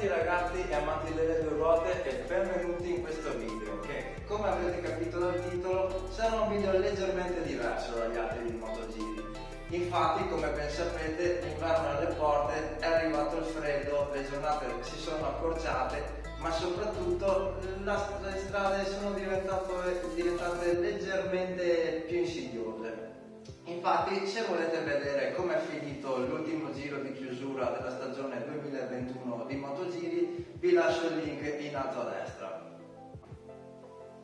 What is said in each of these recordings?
tutti ragazzi e amanti delle due ruote e benvenuti in questo video che, come avrete capito dal titolo, sarà un video leggermente diverso dagli altri di MotoGP. Infatti, come ben sapete, l'inverno è alle porte, è arrivato il freddo, le giornate si sono accorciate, ma soprattutto le strade sono diventate leggermente più insidiose. Infatti, se volete vedere come è finito l'ultimo giro di chiusura della stagione 2021 di MotoGP, vi lascio il link in alto a destra.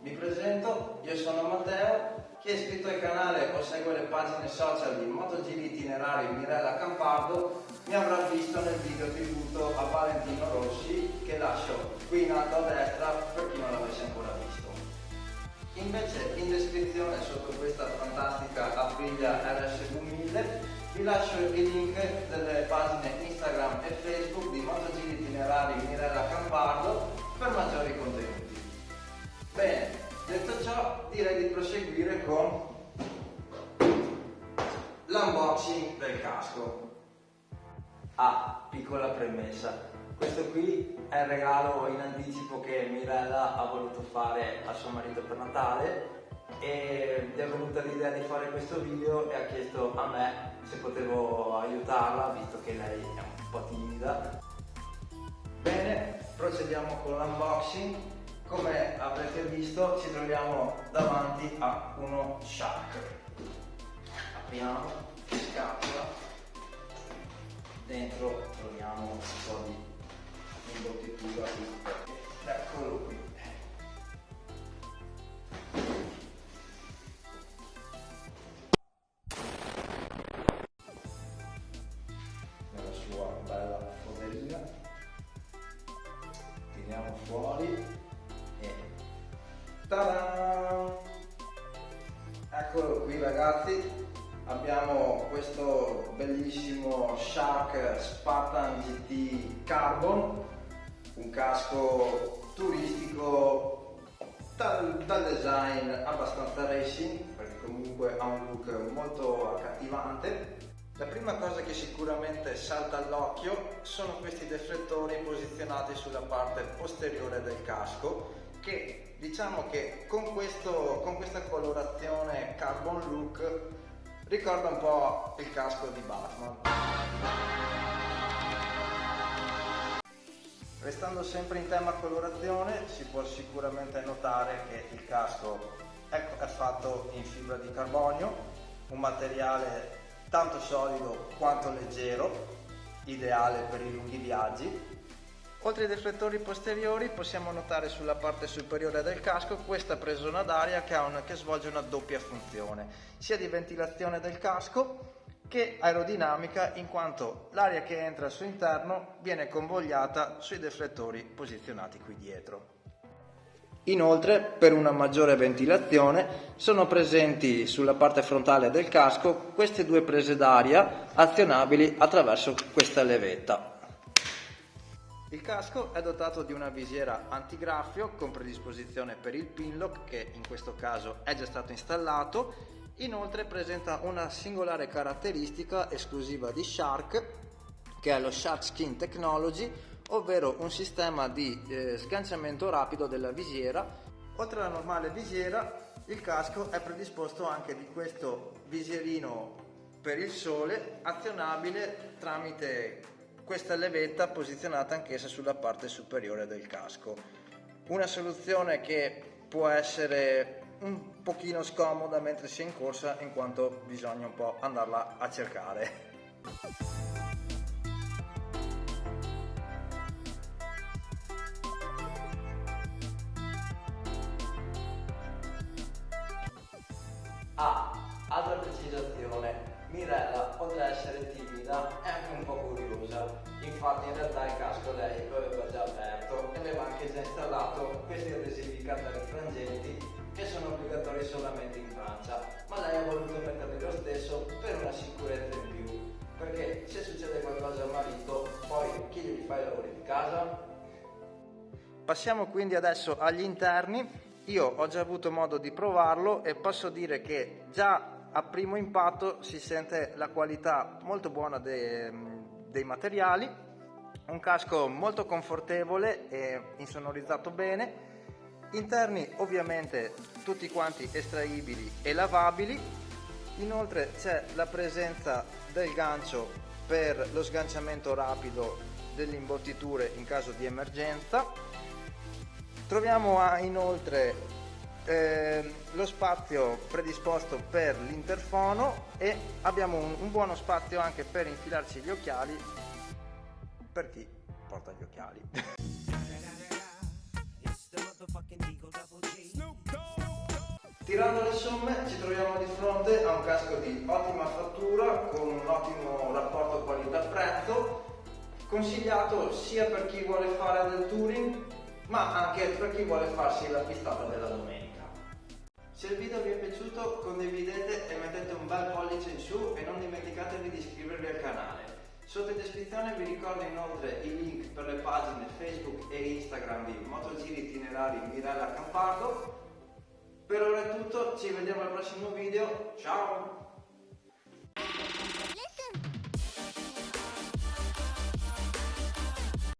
Mi presento, io sono Matteo. Chi è iscritto al canale o segue le pagine social di MotoGP Itinerari Mirella Campardo mi avrà visto nel video tributo a Valentino Rossi che lascio qui in alto a destra per chi non l'avesse ancora visto. Invece in descrizione sotto questa fantastica Aprilia RSV1000 vi lascio il link delle pagine Instagram e Facebook di MotoGP Itinerari Mirella Campardo per maggiori contenuti. Bene, detto ciò direi di proseguire con l'unboxing del casco. Piccola premessa. Questo qui è il regalo in anticipo che Mirella ha voluto fare a suo marito per Natale e gli è venuta l'idea di fare questo video e ha chiesto a me se potevo aiutarla, visto che lei è un po' timida. Bene, procediamo con l'unboxing. Come avrete visto ci troviamo davanti a uno Shark. Apriamo la scatola, dentro troviamo un po' di imbottitura, eccolo qui. Nella sua bella fodderina tiriamo fuori e ta-da! Eccolo qui ragazzi, abbiamo questo bellissimo Shark Spartan GT Carbon, un casco turistico dal design abbastanza racing, perché comunque ha un look molto accattivante. La prima cosa che sicuramente salta all'occhio sono questi deflettori posizionati sulla parte posteriore del casco, che diciamo che con questa colorazione carbon look ricorda un po' il casco di Batman. Restando sempre in tema colorazione, si può sicuramente notare che il casco è fatto in fibra di carbonio, un materiale tanto solido quanto leggero, ideale per i lunghi viaggi. Oltre ai deflettori posteriori possiamo notare sulla parte superiore del casco questa presona d'aria che svolge una doppia funzione, sia di ventilazione del casco che aerodinamica, in quanto l'aria che entra al suo interno viene convogliata sui deflettori posizionati qui dietro. Inoltre, per una maggiore ventilazione, sono presenti sulla parte frontale del casco queste due prese d'aria azionabili attraverso questa levetta. Il casco è dotato di una visiera antigraffio con predisposizione per il pinlock, che in questo caso è già stato installato. Inoltre presenta una singolare caratteristica esclusiva di Shark, che è lo Shark Skin Technology, ovvero un sistema di sganciamento rapido della visiera. Oltre alla normale visiera, il casco è predisposto anche di questo visierino per il sole, azionabile tramite questa levetta posizionata anch'essa sulla parte superiore del casco. Una soluzione che può essere un pochino scomoda mentre si è in corsa, in quanto bisogna un po' andarla a cercare. Altra precisazione. Mirella, oltre ad essere timida, è anche un po' curiosa. Infatti in realtà il casco lei lo aveva già aperto e aveva anche già installato questi adesivi frangenti che sono obbligatori solamente in Francia, ma lei ha voluto metterli lo stesso per una sicurezza in più, perché se succede qualcosa al marito, poi chi gli fa i lavori di casa? Passiamo quindi adesso agli interni. Io ho già avuto modo di provarlo e posso dire che già a primo impatto si sente la qualità molto buona dei materiali, Un casco molto confortevole e insonorizzato bene. Interni ovviamente tutti quanti estraibili e lavabili. Inoltre c'è la presenza del gancio per lo sganciamento rapido delle imbottiture in caso di emergenza. Troviamo inoltre lo spazio predisposto per l'interfono e abbiamo un buono spazio anche per infilarci gli occhiali per chi porta gli occhiali. Tirando le somme ci troviamo di fronte a un casco di ottima fattura con un ottimo rapporto qualità-prezzo, consigliato sia per chi vuole fare del touring ma anche per chi vuole farsi la pistata della domenica. Se il video vi è piaciuto condividete e mettete un bel pollice in su e non dimenticatevi di iscrivervi al canale. Sotto in descrizione vi ricordo inoltre i link per le pagine Facebook e Instagram di Motogiri Itinerari Mirella Campardo. Per ora è tutto, ci vediamo al prossimo video, ciao!